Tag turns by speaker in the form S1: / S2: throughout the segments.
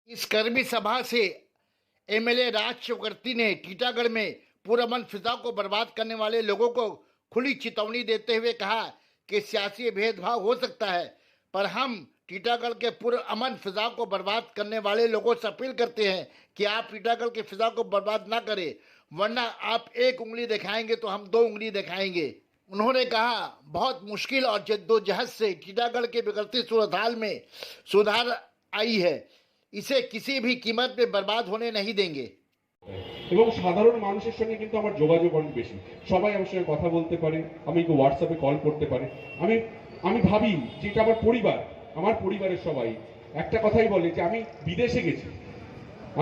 S1: इस कर्मी सभा से एमएलए राज चक्रवर्ती ने टीटागढ़ में पुरअमन फिजा को बर्बाद करने वाले लोगों को खुली चेतावनी देते हुए कहा कि सियासी भेदभाव हो सकता है, पर हम टीटागढ़ के पुरअमन फिजा को बर्बाद करने वाले लोगों से अपील करते हैं कि आप टीटागढ़ के फिजा को बर्बाद ना करें, वरना आप एक उंगली दिखाएंगे तो हम दो उंगली दिखाएंगे। उन्होंने कहा, बहुत मुश्किल और जद्दोजहद से टीटागढ़ के बिगड़ती सूरत हाल में सुधार आई है, इसे किसी भी कीमत पे बर्बाद होने नहीं देंगे।
S2: এবং সাধারণ মানুষের সঙ্গে কিন্তু আমার যোগাযোগ অনেক বেশি। সবাই আমার সঙ্গে কথা বলতে পারে, আমি হোয়াটসঅ্যাপে কল করতে পারে। আমি আমি ভাবি যে এটা আমার পরিবার, আমার পরিবারের সবাই একটা কথাই বলে যে আমি বিদেশে গেছি,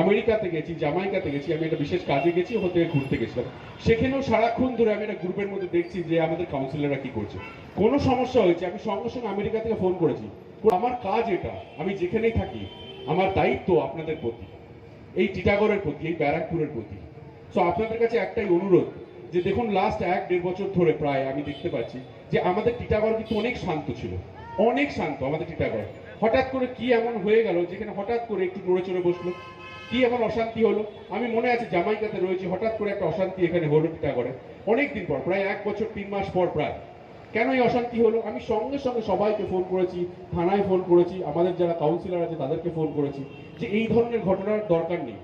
S2: আমেরিকাতে গেছি, জামাইকাতে গেছি, আমি একটা বিশেষ কাজে গেছি, হতে ঘুরতে গেছিলাম। সেখানেও সারাক্ষণ ধরে আমি একটা গ্রুপের মধ্যে দেখছি যে আমাদের কাউন্সিলররা কি করছে। কোনো সমস্যা হয়েছে আমি সঙ্গে সঙ্গে আমেরিকা থেকে ফোন করেছি। আমার কাজ এটা, আমি যেখানেই থাকি আমার দায়িত্ব আপনাদের প্রতি, এই টিটাগড়ের প্রতি, এই ব্যারাকপুরের প্রতি। সো আপনাদের কাছে একটাই অনুরোধ যে দেখুন, লাস্ট 1-1.5 বছর ধরে প্রায় আমি দেখতে পাচ্ছি যে আমাদের টিটাগড় কিন্তু অনেক শান্ত ছিল, অনেক শান্ত আমাদের টিটাগড়। হঠাৎ করে কি এমন হয়ে গেল যেখানে হঠাৎ করে একটু নড়ে চড়ে বসলো, কি এমন অশান্তি হলো। আমি মনে আছে জামাইকাতে রয়েছি, হঠাৎ করে একটা অশান্তি এখানে হলো টিটাগড়ে, অনেকদিন পর, প্রায় 1 বছর 3 মাস পর প্রায়। কেন এই অশান্তি হলো? আমি সঙ্গে সঙ্গে সবাইকে ফোন করেছি, থানায় ফোন করেছি, আমাদের যারা কাউন্সিলর আছে তাদেরকে ফোন করেছি যে এই ধরনের ঘটনার দরকার নেই।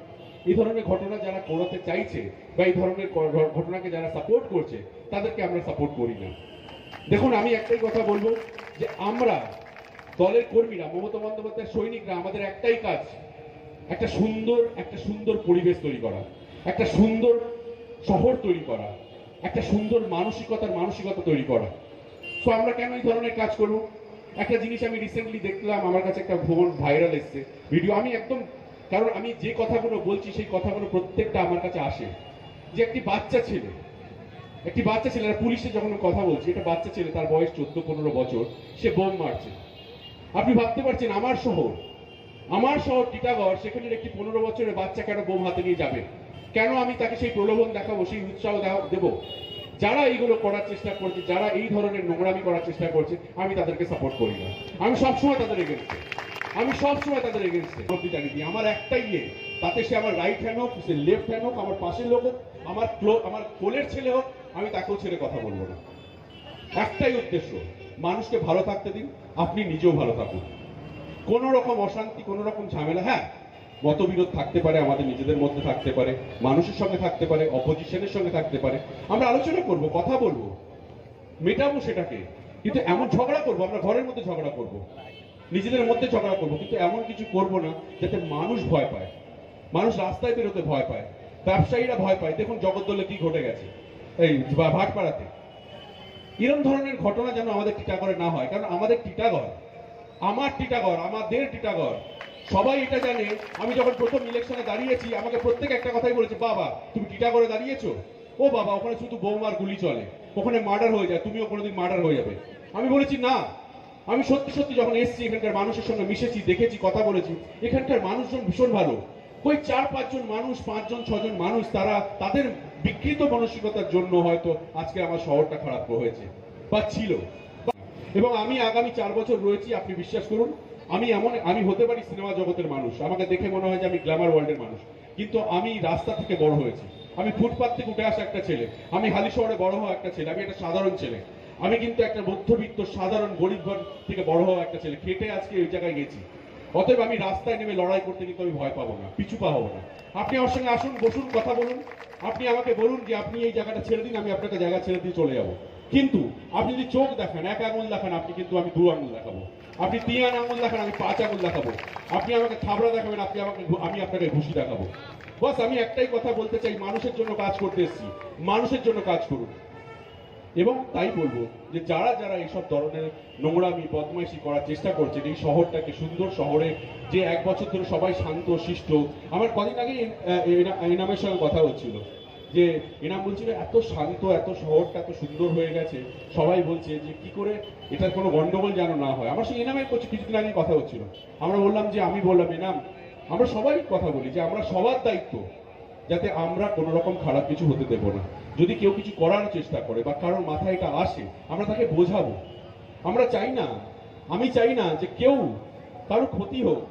S2: এই ধরনের ঘটনা যারা করাতে চাইছে বা এই ধরনের ঘটনাকে যারা সাপোর্ট করছে তাদেরকে আমরা সাপোর্ট করি না। দেখুন, আমি একটাই কথা বলবো যে আমরা দলের কর্মীরা, মমতা বন্দ্যোপাধ্যায়ের সৈনিকরা, আমাদের একটাই কাজ, একটা সুন্দর পরিবেশ তৈরি করা, একটা সুন্দর শহর তৈরি করা, একটা সুন্দর মানসিকতা তৈরি করা। তো আমরা কেন এই ধরনের কাজ করব? একটা জিনিস আমি রিসেন্টলি দেখলাম, আমার কাছে একটা ভাইরাল এসছে ভিডিও। আমি একদম, কারণ আমি যে কথাগুলো বলছি সেই কথাগুলো প্রত্যেকটা আমার কাছে আসে, যে একটি বাচ্চা ছেলে পুলিশে যখন কথা বলছি, একটা বাচ্চা ছেলে, তার বয়স 14-15 বছর, সে বোম মারছে। আপনি ভাবতে পারছেন আমার শহর টিটাগড়, সেখানে একটি 15 বছরের বাচ্চা কেন বোম হাতে নিয়ে যাবে? কেন আমি তাকে সেই প্রলোভন দেখাবো, সেই উৎসাহ দেব? যারা এইগুলো করার চেষ্টা করছে, যারা এই ধরনের নোংরামি করার চেষ্টা করছে, আমি তাদেরকে সাপোর্ট করি না। আমি সবসময় তাদের এগেনস্টে জানিয়ে দিই। আমার একটাই ইয়ে, তাতে সে আমার রাইট হ্যান্ড হোক, সে লেফট হ্যান্ড হোক, আমার পাশের লোক হোক, আমার কোলের ছেলে হোক, আমি তাকেও ছেড়ে কথা বলবো না। একটাই উদ্দেশ্য, মানুষকে ভালো থাকতে দিন, আপনি নিজেও ভালো থাকুন। কোন রকম অশান্তি, কোন রকম ঝামেলা, হ্যাঁ মতবিরোধ থাকতে পারে, আমাদের নিজেদের মধ্যে থাকতে পারে, মানুষের সঙ্গে থাকতে পারে, অপোজিশনের সঙ্গে থাকতে পারে, আমরা আলোচনা করব, কথা বলবো, মেটাবো সেটাকে। কিন্তু এমন ঝগড়া করবো, আমরা ঘরের মধ্যে ঝগড়া করব, নিজেদের মধ্যে ঝগড়া করবো, কিন্তু এমন কিছু করব না যাতে মানুষ ভয় পায়, মানুষ রাস্তায় বেরোতে ভয় পায়, ব্যবসায়ীরা ভয় পায়। দেখুন জগদ্দলে কি ঘটে গেছে এই ভাটপাড়াতে। এরকম ধরনের ঘটনা যেন আমাদের টিটাগড়ে না হয়, কারণ আমাদের টিটাগড়, আমাদের টিটাগড় সবাই এটা জানে। আমি যখন প্রথম ইলেকশনে দাঁড়িয়েছি, আমাকে প্রত্যেক একটা কথাই বলেছে, বাবা তুমি টিটাগড়ে দাঁড়িয়েছো, ও বাবা ওখানে শুধু বোম আর গুলি চলে, ওখানে মার্ডার হয়ে যায়, তুমিও কোনোদিন মার্ডার হয়ে যাবে। আমি বলেছি না, আমি সত্যি যখন এসেছি, এখানকার মানুষের সঙ্গে মিশেছি, দেখেছি, কথা বলেছি, এখানকার মানুষজন ভীষণ ভালো। ওই 4-5 জন মানুষ, 5 জন 6 জন মানুষ, তারা তাদের বিকৃত মানসিকতার জন্য হয়তো আজকে আমার শহরটা খারাপ হয়েছে বা ছিল। এবং আমি আগামী 4 বছর রয়েছি, আপনি বিশ্বাস করুন, আমি হতে পারি সিনেমা জগতের মানুষ, আমাকে দেখে মনে হয় যে আমি গ্ল্যামার ওয়ার্ল্ডের মানুষ, কিন্তু আমি রাস্তা থেকে বড় হয়েছি, আমি ফুটপাথ থেকে উঠে আসা একটা ছেলে, আমি হালি শহরে বড় হওয়া একটা ছেলে, আমি একটা সাধারণ ছেলে, আমি কিন্তু একটা মধ্যবিত্ত সাধারণ গরিব ঘর থেকে বড় হওয়া একটা ছেলে, খেটে আজকে ওই জায়গায় গেছি। অতএব আমি রাস্তায় নেমে লড়াই করতে কিন্তু আমি ভয় পাবো না, পিছু পা হবো না। আপনি আমার সঙ্গে আসুন, বসুন, কথা বলুন, আপনি আমাকে বলুন যে আপনি এই জায়গাটা ছেড়ে দিন, আমি আপনাকে জায়গা ছেড়ে দিয়ে চলে যাবো। কিন্তু আপনি যদি চোখ দেখান, 1 আঙুল দেখান, আপনি কিন্তু আমি 2 আঙুল দেখাবো। আপনি 3 আঙুল দেখান, আমি 5 আঙুল দেখাবো। আপনি আমাকে থাবড়া দেখাবেন, আমি আপনাকে ঘুষি দেখাবো। বাস আমি একটাই কথা বলতে চাই, মানুষের জন্য কাজ করতে এসেছি, মানুষের জন্য কাজ করুন। এবং তাই বলবো যে যারা এইসব ধরনের নোংরামি বদমাইশি করার চেষ্টা করছেন, এই শহরটাকে সুন্দর শহরে, যে 1 বছর ধরে সবাই শান্ত শিষ্ট। আমার কদিন আগে এনামের সঙ্গে কথা হচ্ছিল, যে এনাম বলছিল এত শান্ত, এত শহরটা এত সুন্দর হয়ে গেছে, সবাই বলছে যে কি করে এটার কোনো গন্ডগোল যেন না হয়। আমার সঙ্গে এনামের কিছুদিন আগে কথা হচ্ছিল, আমি বললাম এনাম, আমরা সবাই কথা বলি যে আমরা সবার দায়িত্ব যাতে আমরা কোনো রকম খারাপ কিছু হতে দেব না। যদি কেউ কিছু করার চেষ্টা করে বা কারোর মাথায় এটা আসে, আমরা তাকে বোঝাবো। আমি চাই না যে কেউ কারো ক্ষতি হোক,